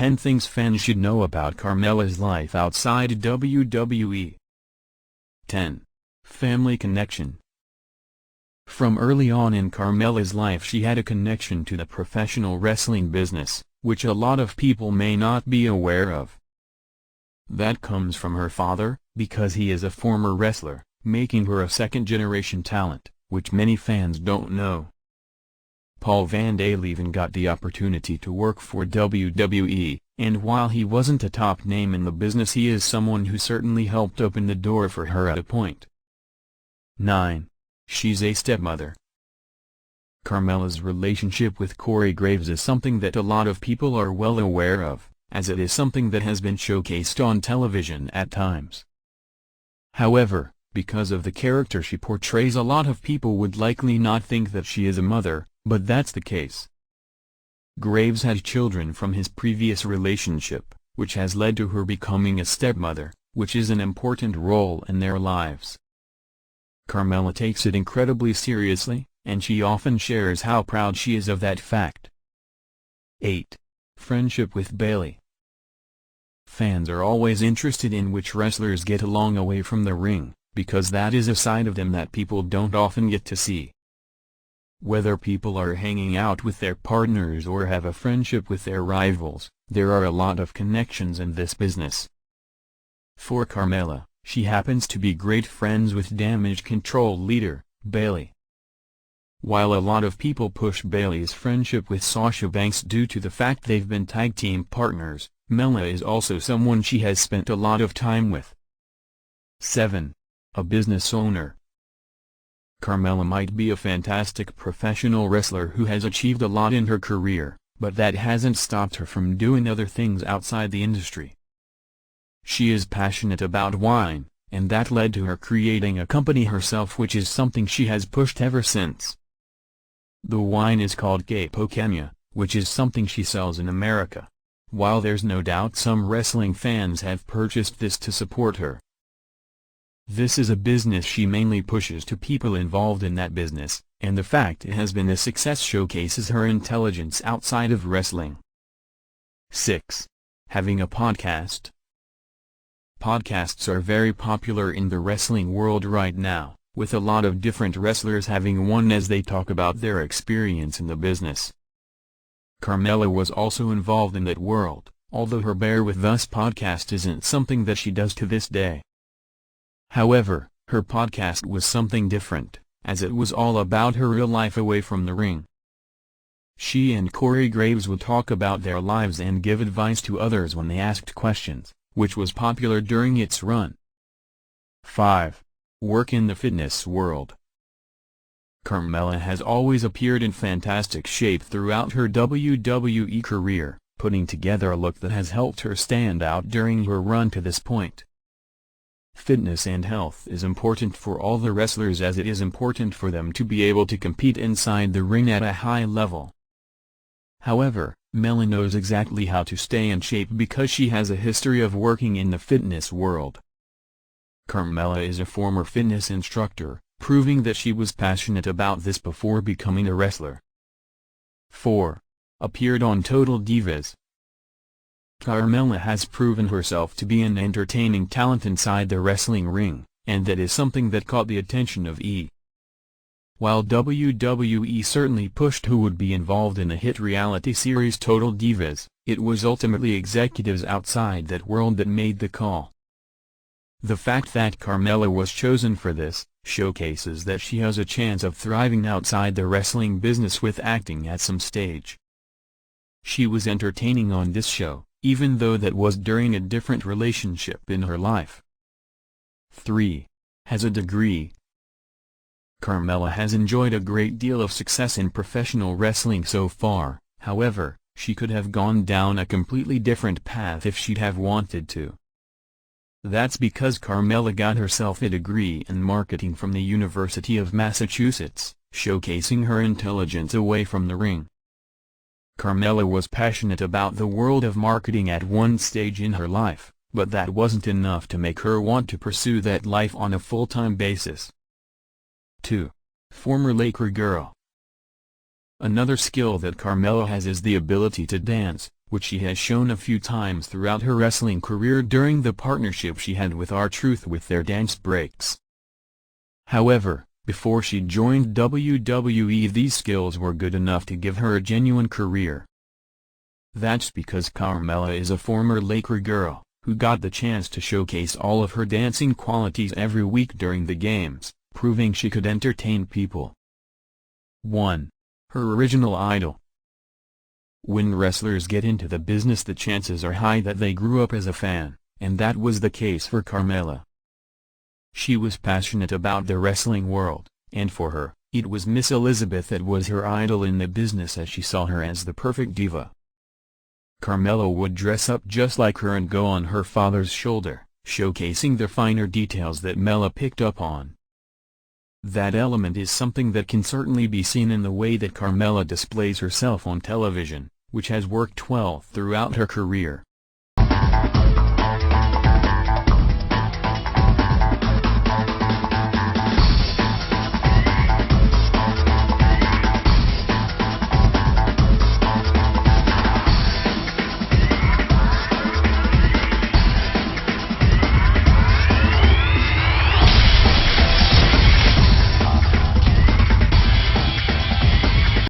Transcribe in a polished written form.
10 Things Fans Should Know About Carmella's Life Outside WWE. 10. Family Connection. From early on in Carmella's life she had a connection to the professional wrestling business, which a lot of people may not be aware of. That comes from her father, because he is a former wrestler, making her a second-generation talent, which many fans don't know. Paul Van Dale even got the opportunity to work for WWE, and while he wasn't a top name in the business, he is someone who certainly helped open the door for her at a point. 9. She's a stepmother. Carmella's relationship with Corey Graves is something that a lot of people are well aware of, as it is something that has been showcased on television at times. However, because of the character she portrays, a lot of people would likely not think that she is a mother, but that's the case. Graves had children from his previous relationship, which has led to her becoming a stepmother, which is an important role in their lives. Carmella takes it incredibly seriously, and she often shares how proud she is of that fact. 8. Friendship with Bayley. Fans are always interested in which wrestlers get along away from the ring, because that is a side of them that people don't often get to see. Whether people are hanging out with their partners or have a friendship with their rivals, there are a lot of connections in this business. For Carmella, she happens to be great friends with Damage Control leader, Bayley. While a lot of people push Bayley's friendship with Sasha Banks due to the fact they've been tag team partners, Mella is also someone she has spent a lot of time with. 7. A business owner. Carmella might be a fantastic professional wrestler who has achieved a lot in her career, but that hasn't stopped her from doing other things outside the industry. She is passionate about wine, and that led to her creating a company herself, which is something she has pushed ever since. The wine is called Capo Kenya, which is something she sells in America. While there's no doubt some wrestling fans have purchased this to support her, this is a business she mainly pushes to people involved in that business, and the fact it has been a success showcases her intelligence outside of wrestling. 6. Having a podcast. Podcasts are very popular in the wrestling world right now, with a lot of different wrestlers having one as they talk about their experience in the business. Carmella was also involved in that world, although her Bear With Us podcast isn't something that she does to this day. However, her podcast was something different, as it was all about her real life away from the ring. She and Corey Graves would talk about their lives and give advice to others when they asked questions, which was popular during its run. 5. Work in the fitness world. Carmella has always appeared in fantastic shape throughout her WWE career, putting together a look that has helped her stand out during her run to this point. Fitness and health is important for all the wrestlers, as it is important for them to be able to compete inside the ring at a high level. However, Mella knows exactly how to stay in shape because she has a history of working in the fitness world. Carmella is a former fitness instructor, proving that she was passionate about this before becoming a wrestler. 4. Appeared on Total Divas. Carmella has proven herself to be an entertaining talent inside the wrestling ring, and that is something that caught the attention of E! While WWE certainly pushed who would be involved in the hit reality series Total Divas, it was ultimately executives outside that world that made the call. The fact that Carmella was chosen for this, showcases that she has a chance of thriving outside the wrestling business with acting at some stage. She was entertaining on this show, even though that was during a different relationship in her life. 3. Has a degree. Carmella has enjoyed a great deal of success in professional wrestling so far, however, she could have gone down a completely different path if she'd have wanted to. That's because Carmella got herself a degree in marketing from the University of Massachusetts, showcasing her intelligence away from the ring. Carmella was passionate about the world of marketing at one stage in her life, but that wasn't enough to make her want to pursue that life on a full-time basis. 2. Former Laker girl. Another skill that Carmella has is the ability to dance, which she has shown a few times throughout her wrestling career during the partnership she had with R-Truth with their dance breaks. However, before she joined WWE, these skills were good enough to give her a genuine career. That's because Carmella is a former Laker girl, who got the chance to showcase all of her dancing qualities every week during the games, proving she could entertain people. 1. Her original idol. When wrestlers get into the business, the chances are high that they grew up as a fan, and that was the case for Carmella. She was passionate about the wrestling world, and for her, it was Miss Elizabeth that was her idol in the business, as she saw her as the perfect diva. Carmella would dress up just like her and go on her father's shoulder, showcasing the finer details that Mella picked up on. That element is something that can certainly be seen in the way that Carmella displays herself on television, which has worked well throughout her career.